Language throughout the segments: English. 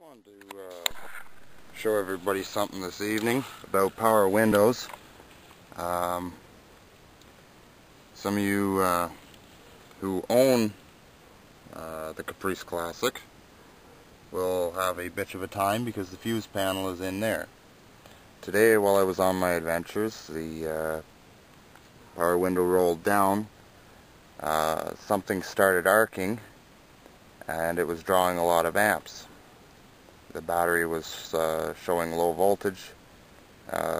wanted to show everybody something this evening about power windows. Some of you who own the Caprice Classic will have a bitch of a time because the fuse panel is in there. Today, while I was on my adventures, the power window rolled down, something started arcing, and it was drawing a lot of amps. The battery was showing low voltage,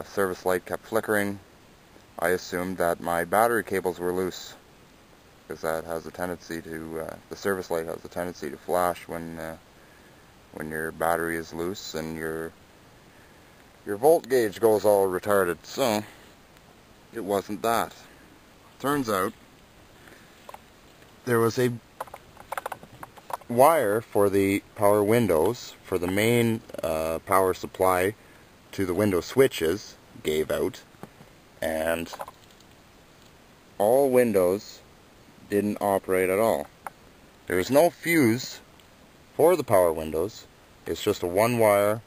service light kept flickering. I assumed that my battery cables were loose, because that has a tendency to, the service light has a tendency to flash when your battery is loose and your volt gauge goes all retarded. So it wasn't that. Turns out there was a wire for the power windows, for the main power supply to the window switches, gave out, and all windows didn't operate at all. There is no fuse for the power windows. It's just a one wire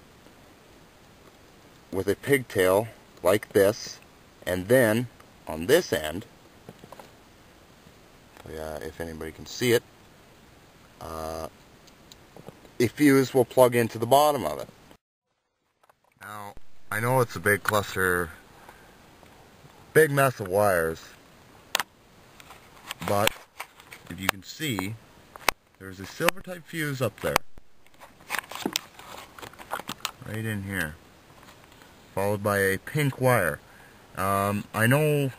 with a pigtail like this, and then on this end, if anybody can see it, a fuse will plug into the bottom of it. Now, I know it's a big cluster, big mess of wires, but if you can see, there's a silver type fuse up there, right in here, followed by a pink wire. I know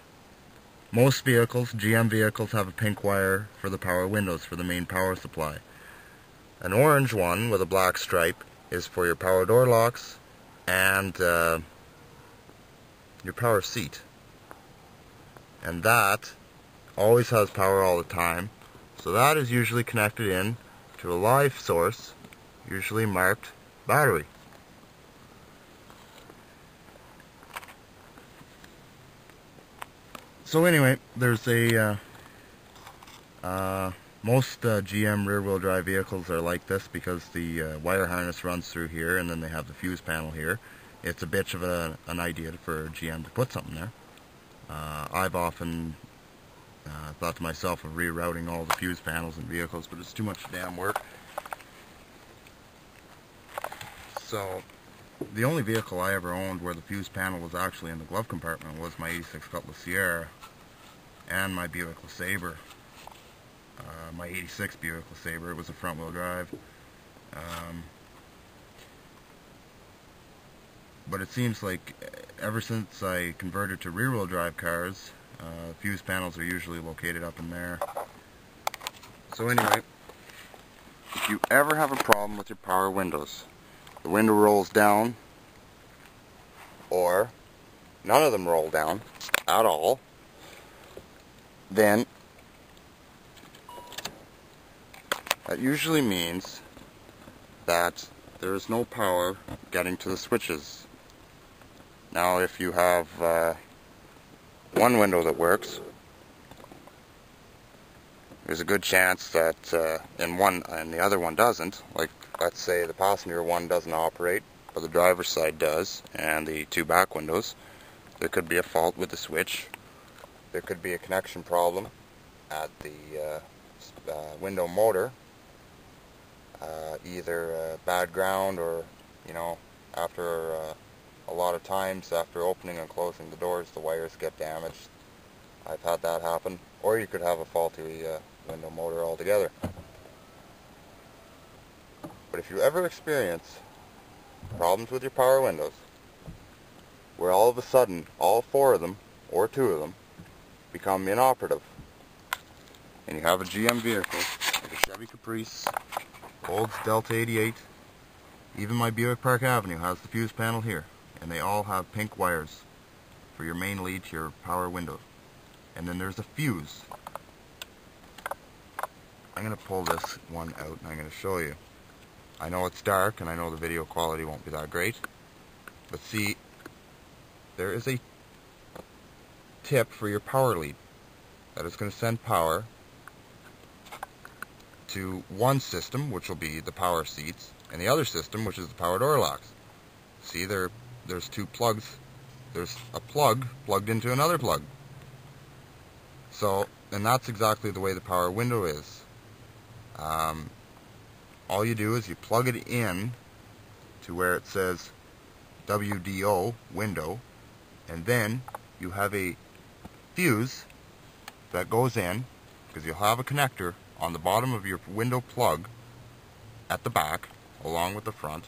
most vehicles, GM vehicles, have a pink wire for the power windows, for the main power supply. An orange one with a black stripe is for your power door locks and your power seat. And that always has power all the time. So that is usually connected in to a live source, usually marked battery. So anyway, there's a most GM rear-wheel drive vehicles are like this because the wire harness runs through here and then they have the fuse panel here. It's a bitch of an idea for GM to put something there. I've often thought to myself of rerouting all the fuse panels in vehicles, but it's too much damn work. So the only vehicle I ever owned where the fuse panel was actually in the glove compartment was my 86 Cutlass Sierra and my Buick LeSabre. My 86 Buick LeSabre, it was a front-wheel drive. But it seems like ever since I converted to rear-wheel drive cars, fuse panels are usually located up in there. So anyway, if you ever have a problem with your power windows, the window rolls down, or none of them roll down at all, then that usually means that there is no power getting to the switches. Now, if you have one window that works, there's a good chance that in one and the other one doesn't. Like, let's say the passenger one doesn't operate, but the driver's side does, and the two back windows. There could be a fault with the switch. There could be a connection problem at the window motor. Either bad ground or, you know, after a lot of times after opening and closing the doors, the wires get damaged. I've had that happen. Or you could have a faulty window motor altogether. But if you ever experience problems with your power windows, where all of a sudden all four of them, or two of them, become inoperative, and you have a GM vehicle, like a Chevy Caprice, Olds Delta 88, even my Buick Park Avenue has the fuse panel here, and they all have pink wires for your main lead to your power window. And then there's a fuse. I'm going to pull this one out and I'm going to show you. I know it's dark and I know the video quality won't be that great, but see, there is a tip for your power lead that is going to send power to one system, which will be the power seats, and the other system, which is the power door locks. See, there's two plugs. There's a plug plugged into another plug. So, and that's exactly the way the power window is. All you do is you plug it in to where it says WDO, window, and then you have a fuse that goes in, because you'll have a connector on the bottom of your window plug at the back along with the front.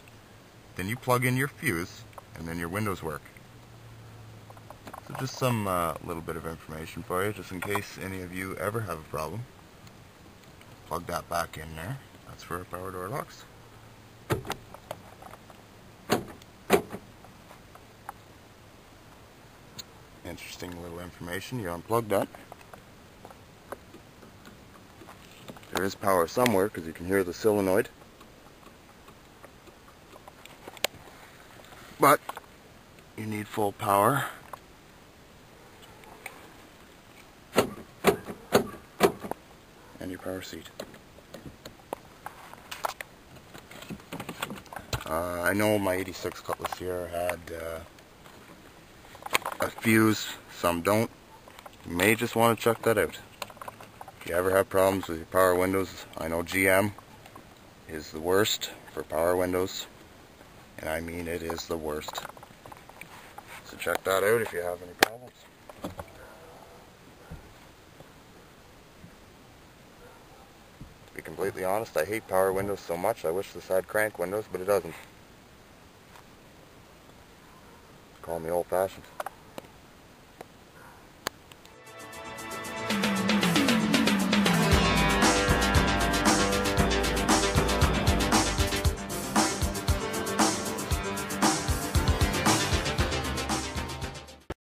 Then you plug in your fuse and then your windows work. So just some little bit of information for you, just in case any of you ever have a problem. Plug that back in there. That's for our power door locks. Interesting little information. You unplug that. There is power somewhere because you can hear the solenoid. But you need full power. And your power seat. I know my 86 Cutlass here had a fuse, some don't. You may just want to check that out. If you ever have problems with your power windows, I know GM is the worst for power windows, and I mean it is the worst. So check that out if you have any problems. To be completely honest, I hate power windows so much. I wish this had crank windows, but it doesn't. Call me old-fashioned.